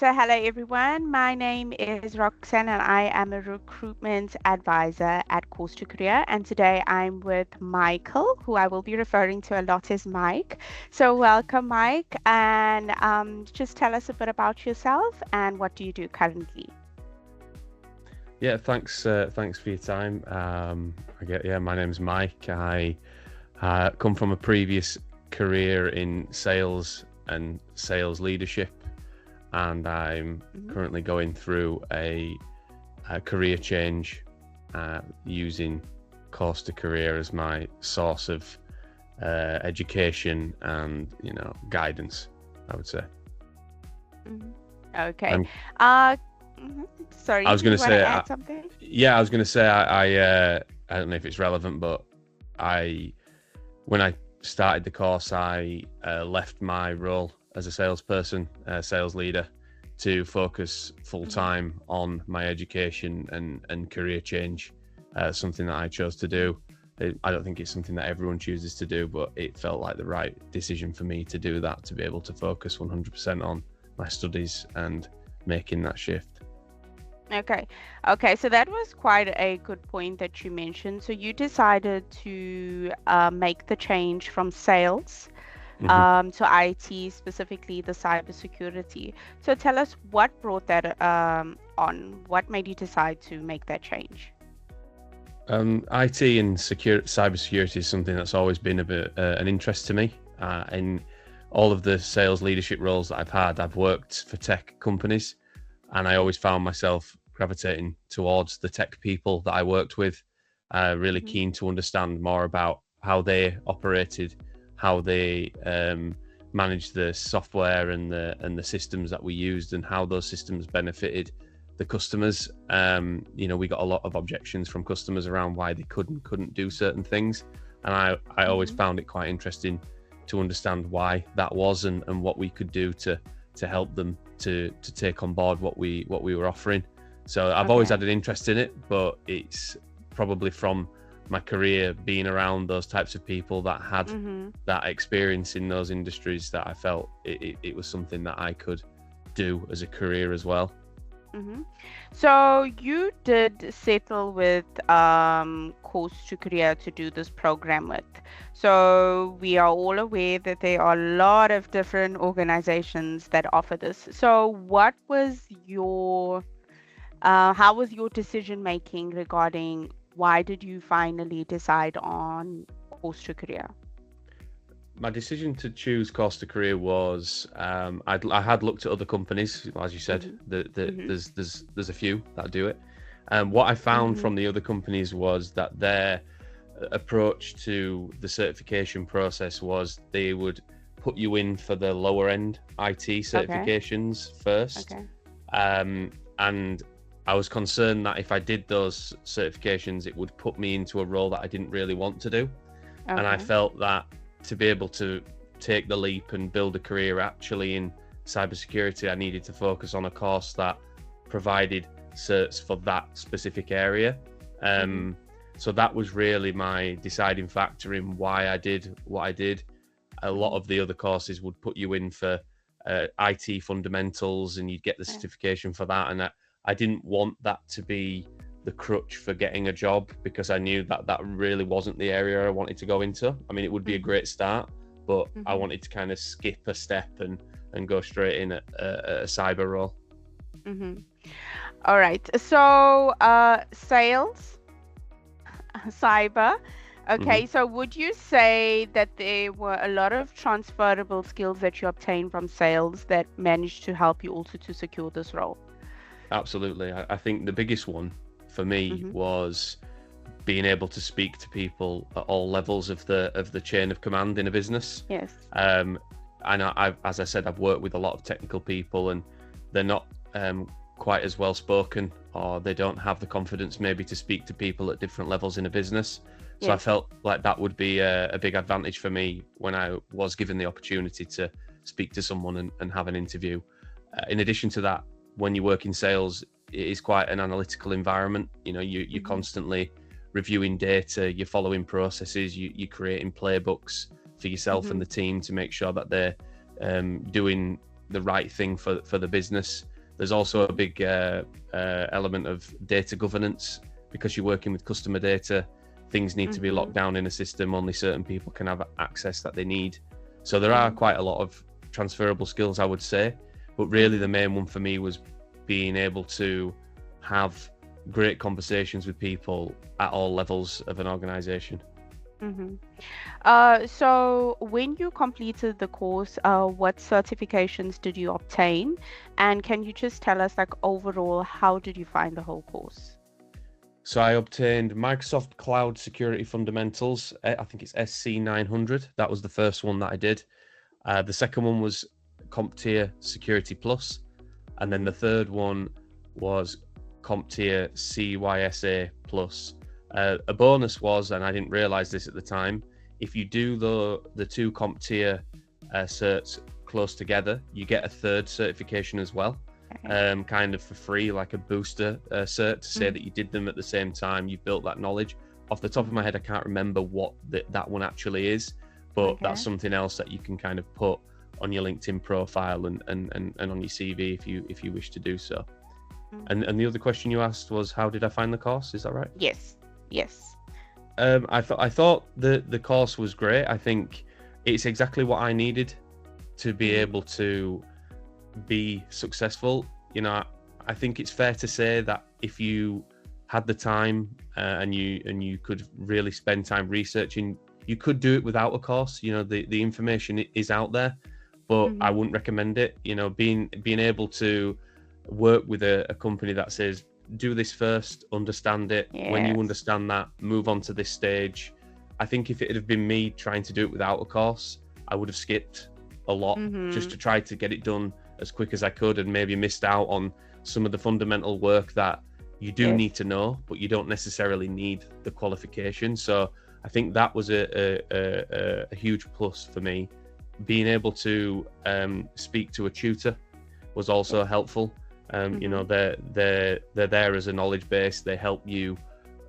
So hello everyone. My name is Roxanne and I am a recruitment advisor at Course to Career. And today I'm with Michael, who I will be referring to a lot as Mike. So welcome, Mike, and just tell us a bit about yourself and what do you do currently? Yeah, thanks for your time. My name's Mike. I come from a previous career in sales and sales leadership, and I'm Mhm. currently going through a career change using Course to Career as my source of education and guidance, I would say. Mhm. Okay. I'm, Uh, I Sorry, was did going you to want to say, add something? yeah, I was going to say, I don't know if it's relevant, but I when I started the course, I left my role as a salesperson, sales leader, to focus full Mhm. time on my education and career change. Something that I chose to do. I don't think it's something that everyone chooses to do, but it felt like the right decision for me to do that, to be able to focus 100% on my studies and making that shift. Okay. Okay. So that was quite a good point that you mentioned. So you decided to make the change from sales hmm to IT, specifically the cybersecurity. So tell us what brought that on. What made you decide to make that change? IT and cybersecurity is something that's always been a bit an interest to me. In all of the sales leadership roles that I've had, I've worked for tech companies, and I always found myself gravitating towards the tech people that I worked with. Really Hmm. keen to understand more about how they operated, how they managed the software and the systems that we used, and how those systems benefited the customers. We got a lot of objections from customers around why they couldn't do certain things, and I always Hmm. found it quite interesting to understand why that was, and what we could do to help them to take on board what we were offering. So I've always Okay. had an interest in it, but it's probably from my career being around those types of people that had Hmm. that experience in those industries that I felt it was something that I could do as a career as well. Hmm. So you did settle with Course to Korea to do this program with. So we are all aware that there are a lot of different organizations that offer this. So what was your how was your decision making regarding why did you finally decide on Course to Korea? My decision to choose Costa Career was I had looked at other companies, as you said. Mm-hmm. Mm-hmm. There's a few that do it. What I found Mm-hmm. from the other companies was that their approach to the certification process was they would put you in for the lower end IT Okay. certifications first, Okay. and I was concerned that if I did those certifications, it would put me into a role that I didn't really want to do. And I Okay. felt that to be able to take the leap and build a career actually in cybersecurity, I needed to focus on a course that provided certs for that specific area. Mm-hmm. So that was really my deciding factor in why I did what I did. A lot Mm-hmm. of the other courses would put you in for IT fundamentals, and you'd get the Yeah. certification for that. And I didn't want that to be the crutch for getting a job, because I knew that that really wasn't the area I wanted to go into. I mean, it would be a Mm-hmm. great start, but I Mm-hmm. wanted to kind of skip a step and go straight in at a cyber role. Mm-hmm. All right. So, sales, cyber. hmm Okay. So, would you say that there were a lot of transferable skills that you obtained from sales that managed to help you also to secure this role? Absolutely. I think the biggest one for me Mm-hmm. was being able to speak to people at all levels of the chain of command in a business. Yes. Um, and as I said, I've worked with a lot of technical people, and they're not quite as well spoken, or they don't have the confidence maybe to speak to people at different levels in a business. So I Yes. felt like that would be a big advantage for me when I was given the opportunity to speak to someone and have an interview. In addition to that, when you work in sales, it is quite an analytical environment. You're Mm-hmm. constantly reviewing data, you're following processes, you're creating playbooks for yourself Mm-hmm. and the team to make sure that they're doing the right thing for the business. There's also a big element of data governance, because you're working with customer data. Things need to be locked down in a system. Only certain people can have access that they need. So there are quite a lot of transferable skills, I would say. But really the main one for me was being able to have great conversations with people at all levels of an organization. So when you completed the course, what certifications did you obtain? And can you just tell us, like, overall, how did you find the whole course? So I obtained Microsoft Cloud Security Fundamentals. I think it's SC 900. That was the first one that I did. The second one was CompTIA Security Plus. And then the third one was CompTIA CYSA Plus. A bonus was, and I didn't realize this at the time, if you do the two CompTIA certs close together, you get a third certification as well. Kind of for free, like a booster cert, to say that you did them at the same time. You've built that knowledge. Off the top of my head, I can't remember what that one actually is, but that's something else that you can kind of put on your LinkedIn profile and on your CV if you wish to do so. And the other question you asked was, how did I find the course? Is that right? Yes. I thought the course was great. I think it's exactly what I needed to be able to be successful. You know, I think it's fair to say that if you had the time and you could really spend time researching, you could do it without a course. You know, the information is out there, but I wouldn't recommend it. You know, being able to work with a company that says, do this first, understand it. When you understand that, move on to this stage. I think if it had been me trying to do it without a course, I would have skipped a lot just to try to get it done as quick as I could, and maybe missed out on some of the fundamental work that you do need to know, but you don't necessarily need the qualification. So I think that was a huge plus for me. Being able to speak to a tutor was also helpful. You know, they're there as a knowledge base. They help you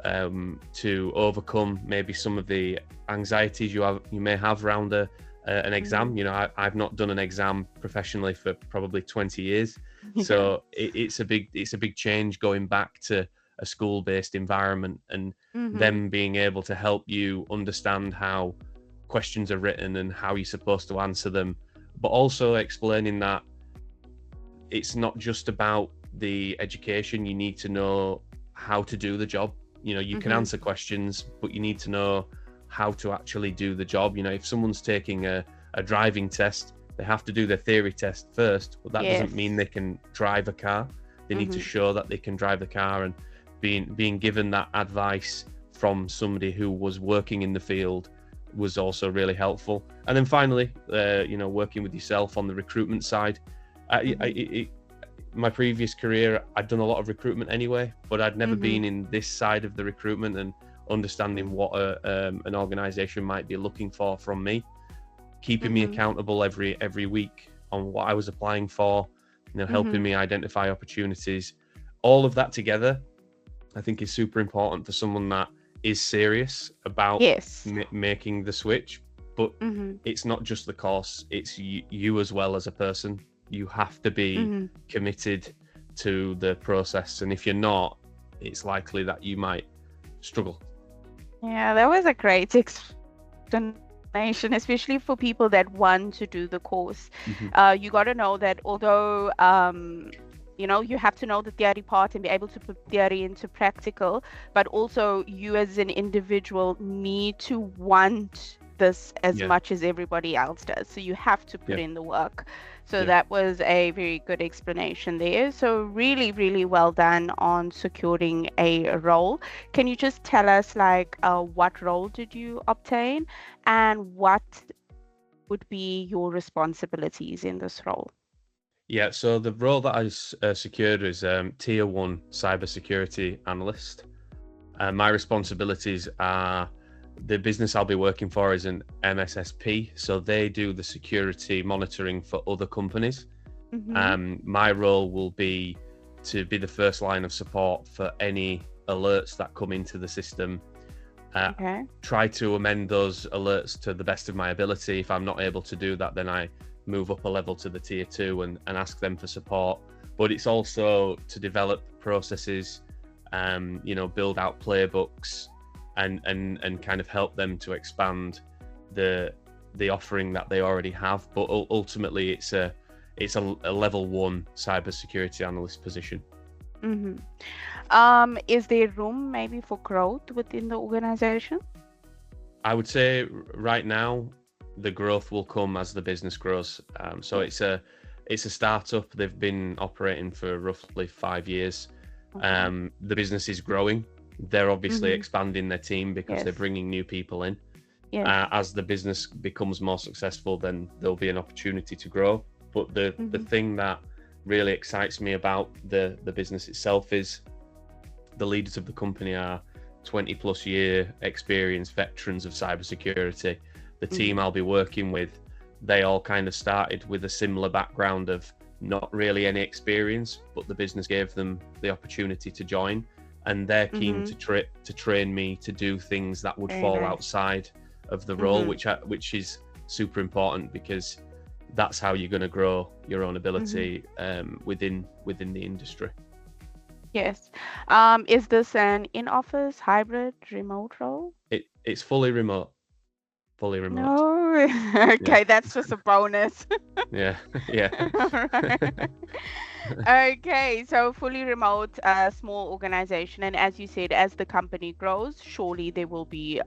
to overcome maybe some of the anxieties you may have around an exam. You know, I've not done an exam professionally for probably 20 years, so it's a big change going back to a school-based environment, and them being able to help you understand how questions are written and how you're supposed to answer them, but also explaining that it's not just about the education. You need to know how to do the job. You know, you can answer questions, but you need to know how to actually do the job. You know, if someone's taking a driving test, they have to do their theory test first, but that doesn't mean they can drive a car. They need to show that they can drive the car, and being given that advice from somebody who was working in the field was also really helpful. And then finally, you know, working with yourself on the recruitment side. My previous career, I'd done a lot of recruitment anyway, but I'd never been in this side of the recruitment and understanding what an organization might be looking for from me, keeping me accountable every week on what I was applying for, you know, helping me identify opportunities. All of that together, I think, is super important for someone that is serious about making the switch. But it's not just the course, it's you as well as a person. You have to be committed to the process, and if you're not, it's likely that you might struggle. Yeah, that was a great explanation, especially for people that want to do the course. You got to know that although you know, you have to know the theory part and be able to put theory into practical, but also you as an individual need to want this as much as everybody else does. So you have to put in the work. So that was a very good explanation there. So really, really well done on securing a role. Can you just tell us, like, what role did you obtain and what would be your responsibilities in this role? Yeah, so the role that I secured is Tier 1 Cybersecurity Analyst. My responsibilities are, the business I'll be working for is an MSSP, so they do the security monitoring for other companies. My role will be to be the first line of support for any alerts that come into the system. Try to amend those alerts to the best of my ability. If I'm not able to do that, then I move up a level to the tier 2 and ask them for support. But it's also to develop processes, build out playbooks, and kind of help them to expand the offering that they already have. But ultimately, it's a level 1 cybersecurity analyst position. Is there room maybe for growth within the organization? I would say right now, the growth will come as the business grows. So it's a startup. They've been operating for roughly 5 years. Okay. The business is growing. They're obviously expanding their team because they're bringing new people in. Yes. As the business becomes more successful, then there'll be an opportunity to grow. But the thing that really excites me about the business itself is the leaders of the company are 20 plus year experienced veterans of cybersecurity. The team I'll be working with, they all kind of started with a similar background of not really any experience, but the business gave them the opportunity to join, and they're keen to train me to do things that would fall outside of the role, which is super important, because that's how you're going to grow your own ability within the industry. Yes. Is this an in-office, hybrid, remote role? It's fully remote. No. Okay, that's just a bonus. Yeah. Okay, so fully remote, small organization, and as you said, as the company grows, surely there will be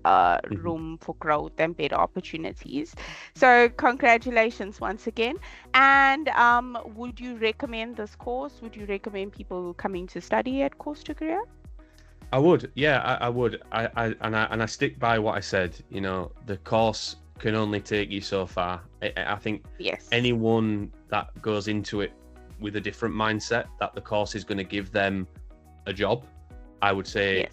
room for growth and better opportunities. So congratulations once again. And would you recommend this course? Would you recommend people coming to study at Course to Career? I would, yeah, I would. I stick by what I said. The course can only take you so far. I think anyone that goes into it with a different mindset that the course is going to give them a job, I would say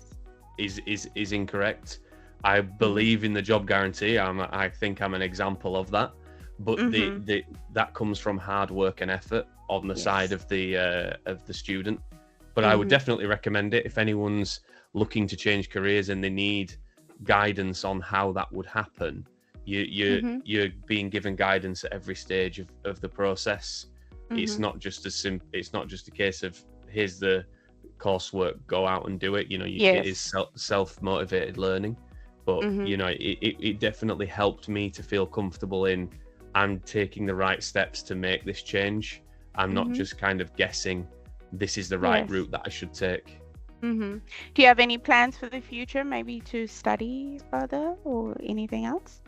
is incorrect. I believe in the job guarantee. I think I'm an example of that. But that comes from hard work and effort on the side of the student. But I would definitely recommend it if anyone's looking to change careers and they need guidance on how that would happen. You're being given guidance at every stage of the process. It's not just it's not just a case of here's the coursework, go out and do it. It is self-motivated learning. But it definitely helped me to feel comfortable in I'm taking the right steps to make this change. I'm not just kind of guessing this is the right route that I should take. Do you have any plans for the future, maybe to study further or anything else?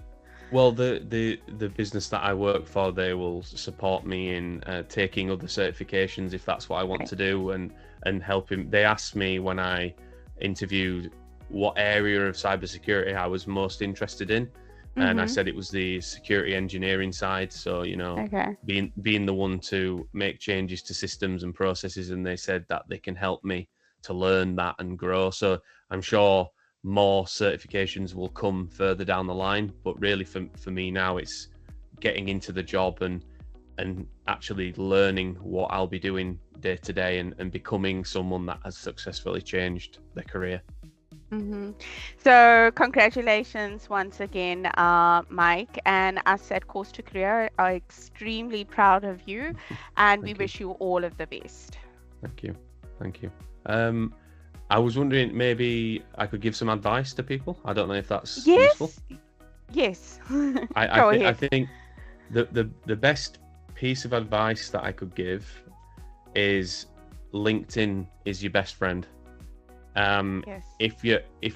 Well, the business that I work for, they will support me in taking other certifications if that's what I want to do, and helping. They asked me when I interviewed what area of cybersecurity I was most interested in, and I said it was the security engineering side. So being the one to make changes to systems and processes, and they said that they can help me to learn that and grow. So I'm sure more certifications will come further down the line, but really for me now, it's getting into the job and actually learning what I'll be doing day to day and becoming someone that has successfully changed their career. So congratulations once again, Mike, and us at Course to Career are extremely proud of you, and we wish you all of the best. Thank you. I was wondering, maybe I could give some advice to people. I don't know if that's useful. Yes. I think the best piece of advice that I could give is LinkedIn is your best friend. If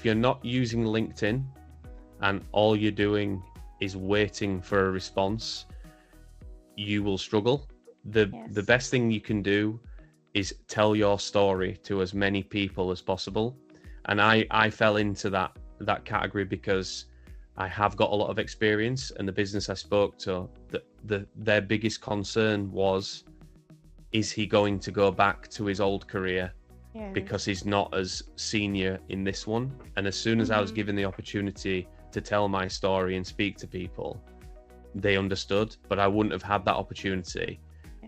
you're not using LinkedIn and all you're doing is waiting for a response, you will struggle. The best thing you can do is tell your story to as many people as possible. And I fell into that category because I have got a lot of experience, and the business I spoke to, their biggest concern was, is he going to go back to his old career? Because he's not as senior in this one. And as soon as I was given the opportunity to tell my story and speak to people, they understood. But I wouldn't have had that opportunity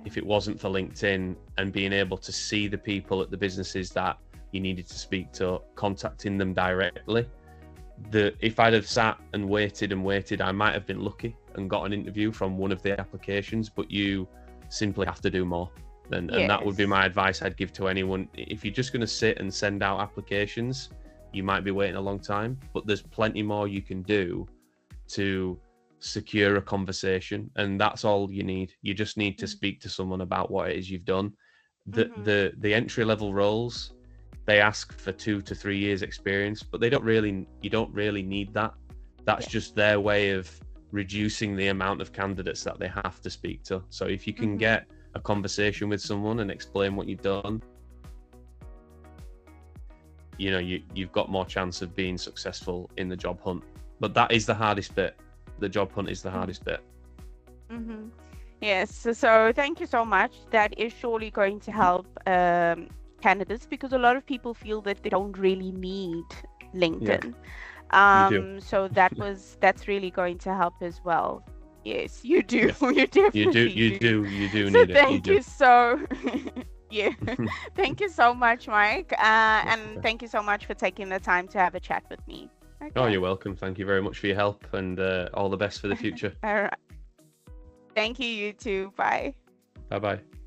if it wasn't for LinkedIn and being able to see the people at the businesses that you needed to speak to, contacting them directly. if I'd have sat and waited, I might have been lucky and got an interview from one of the applications, but you simply have to do more. And that would be Yes. my advice I'd give to anyone. If you're just going to sit and send out applications, you might be waiting a long time, but there's plenty more you can do to secure a conversation, and that's all you need. You just need to speak to someone about what it is you've done. Mm-hmm. The entry level roles, they ask for 2 to 3 years experience, but you don't really need that. That's Yes. just their way of reducing the amount of candidates that they have to speak to. So if you can Mm-hmm. get a conversation with someone and explain what you've done, you've got more chance of being successful in the job hunt. But that is the hardest bit. The job hunt is the hardest bit. Mm-hmm. Yes. So thank you so much. That is surely going to help candidates, because a lot of people feel that they don't really need Yeah, LinkedIn. you do. So that's really going to help as well. Yes, you do. Yeah, You you do. definitely You do. do. You do So need it. You thank do. you so yeah. Thank you so much, Mike. That's And okay. thank you so much for taking the time to have a chat with me. Oh, Okay. you're welcome. Thank you very much for your help, and all the best for the future. All right. Thank you, you too. Bye. Bye bye.